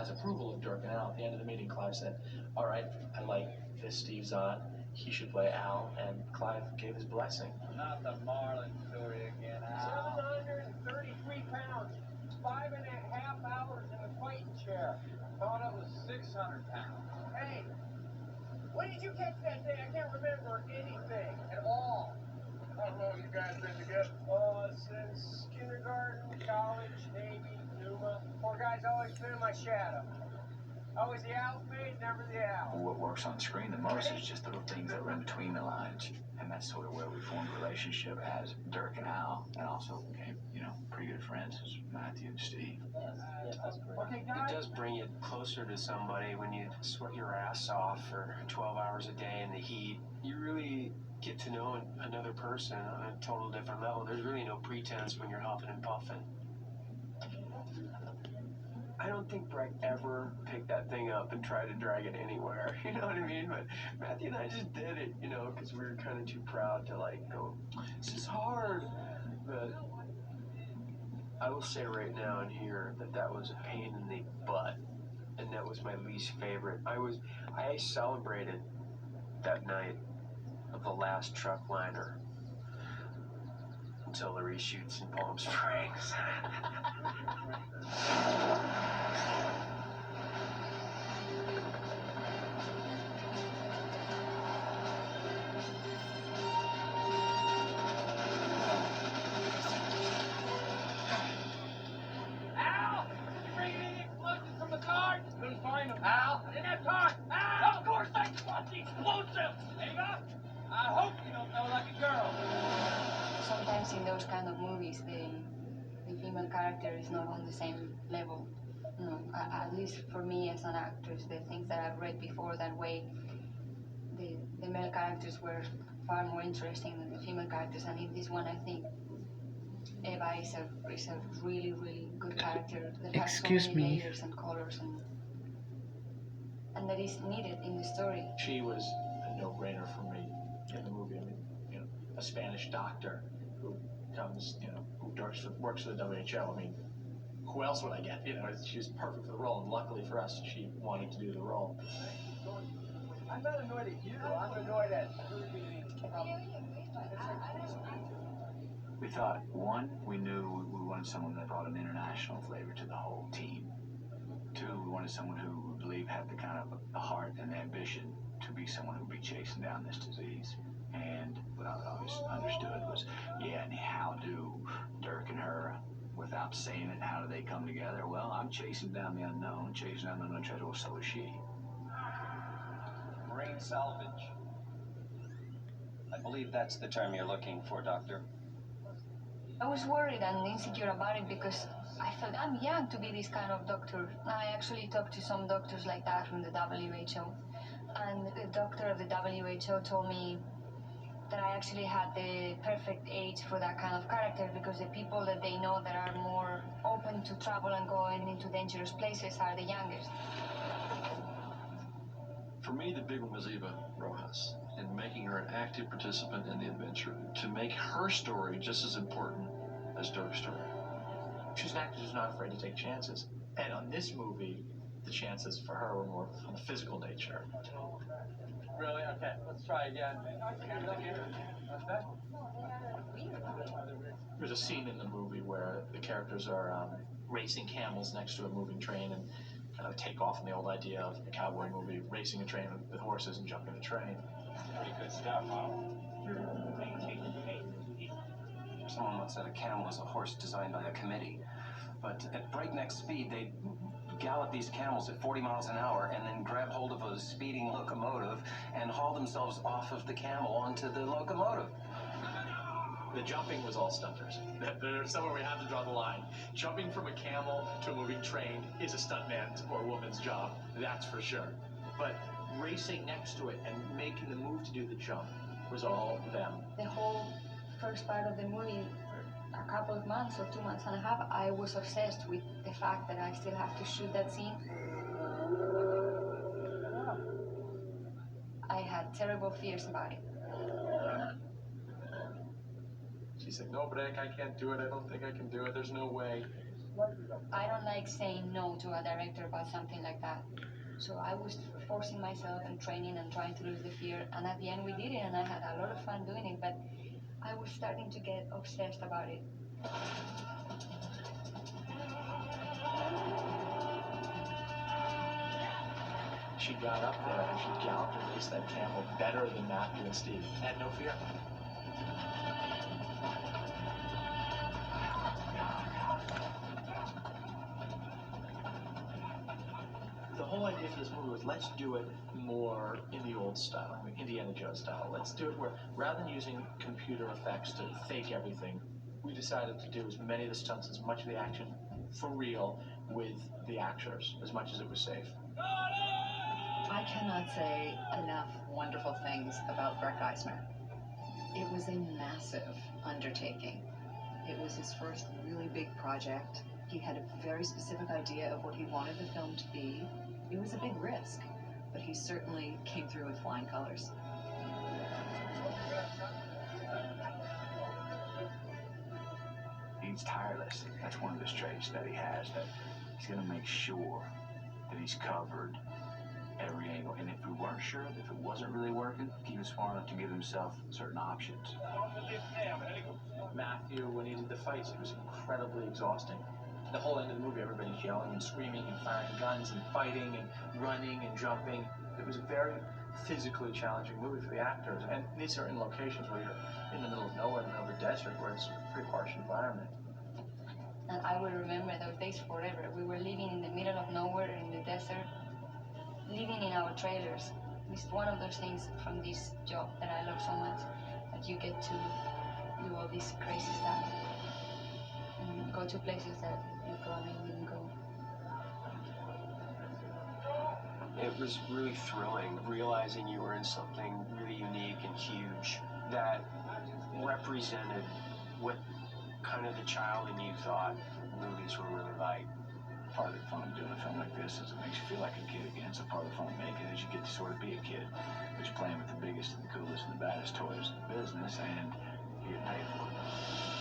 Clive's approval of Dirk and Al. At the end of the meeting, Clive said, "All right, I like this Steve Zahn. He should play Al," and Clive gave his blessing. Not the Marlin story again, Al. 733 pounds, 5.5 hours in a fighting chair. Thought it was 600 pounds. Hey, when did you catch that day? I can't remember anything at all. How long you guys been together? Since kindergarten, college, Navy, Numa. Poor guy's always been in my shadow. Always the housemaid, never the owl. What works on screen the most is just little things that run between the lines. And that's sort of where we formed a relationship as Dirk and Al, and also became, pretty good friends as Matthew and Steve. Yes, that's great. Okay, guys. It does bring you closer to somebody when you sweat your ass off for 12 hours a day in the heat. You really get to know another person on a total different level. There's really no pretense when you're huffing and puffing. I don't think Breck ever picked that thing up and tried to drag it anywhere, you know what I mean? But Matthew and I just did it, because we were kind of too proud to go, this is hard. But I will say right now and here that was a pain in the butt, and that was my least favorite. I celebrated that night of the last truck liner until the reshoots in Palm Springs. Al! You bringing any explosives from the car? Couldn't find them. Al! I didn't have time! Al! Of course I bought the explosives! Hang on! I hope you don't know like a girl. Sometimes in those kind of movies, the female character is not on the same level. At least for me as an actress, the things that I've read before that way, the male characters were far more interesting than the female characters. And in this one, I think Eva is a really, really good character that has so many layers and colors and that is needed in the story. She was a no-brainer for me in the movie. I mean, a Spanish doctor who comes, who works for the WHO. I mean, who else would I get? She was perfect for the role, and luckily for us, she wanted to do the role. I'm not annoyed at you. I'm annoyed at We thought, one, we knew we wanted someone that brought an international flavor to the whole team. Two, we wanted someone who we believe had the kind of the heart and ambition to be someone who would be chasing down this disease. And what I always understood was, and how do Dirk and her, without saying it, how do they come together? Well, I'm chasing down the unknown, treasure, so is she. Marine salvage. I believe that's the term you're looking for, Doctor. I was worried and insecure about it because I felt I'm young to be this kind of doctor. I actually talked to some doctors like that from the WHO. And the doctor of the WHO told me that I actually had the perfect age for that kind of character because the people that they know that are more open to travel and going into dangerous places are the youngest. For me, the big one was Eva Rojas, and making her an active participant in the adventure to make her story just as important as Dirk's story. She's an actress who's not afraid to take chances. And on this movie, the chances for her were more on the physical nature. Really? Okay, let's try again. There's a scene in the movie where the characters are racing camels next to a moving train and kind of take off on the old idea of a cowboy movie, racing a train with horses and jumping a train. Pretty good stuff, huh? Someone once said a camel is a horse designed by a committee. But at breakneck speed, they gallop these camels at 40 miles an hour and then grab hold of a speeding locomotive and haul themselves off of the camel onto the locomotive. The jumping was all stunters. There's somewhere we have to draw the line. Jumping from a camel to a moving train is a stuntman's or a woman's job, that's for sure. But racing next to it and making the move to do the jump was all them. The whole first part of the movie, a couple of months or 2 months and a half, I was obsessed with the fact that I still have to shoot that scene. I had terrible fears about it. She said, "No, Breck, I can't do it. I don't think I can do it. There's no way." I don't like saying no to a director about something like that. So I was forcing myself and training and trying to lose the fear. And at the end we did it and I had a lot of fun doing it, but I was starting to get obsessed about it. She got up there and she galloped and raced that camel better than Matthew and Steve. Had no fear. The whole idea for this movie was let's do it more in the old style, I mean, Indiana Jones style. Let's do it where rather than using computer effects to fake everything, we decided to do as many of the stunts, as much of the action for real with the actors, as much as it was safe. I cannot say enough wonderful things about Breck Eisner. It was a massive undertaking. It was his first really big project. He had a very specific idea of what he wanted the film to be. It was a big risk, but he certainly came through with flying colors. He's tireless. That's one of his traits that he has, that he's going to make sure that he's covered every angle. And if we weren't sure, if it wasn't really working, he was smart enough to give himself certain options. Matthew, when he did the fights, it was incredibly exhausting. The whole end of the movie, everybody's yelling and screaming and firing guns and fighting and running and jumping. It was a very physically challenging movie for the actors. And these are in locations where you're in the middle of nowhere, in the middle of a desert, where it's a pretty harsh environment. And I will remember those days forever. We were living in the middle of nowhere in the desert, living in our trailers. It's one of those things from this job that I love so much, that you get to do all this crazy stuff and go to places that you probably wouldn't go. It was really thrilling, realizing you were in something really unique and huge that represented what kind of the child in you thought movies were really like. Part of the fun of doing a film like this is it makes you feel like a kid again. So part of the fun of making it is you get to sort of be a kid, but you're playing with the biggest and the coolest and the baddest toys in the business, and you get paid for it.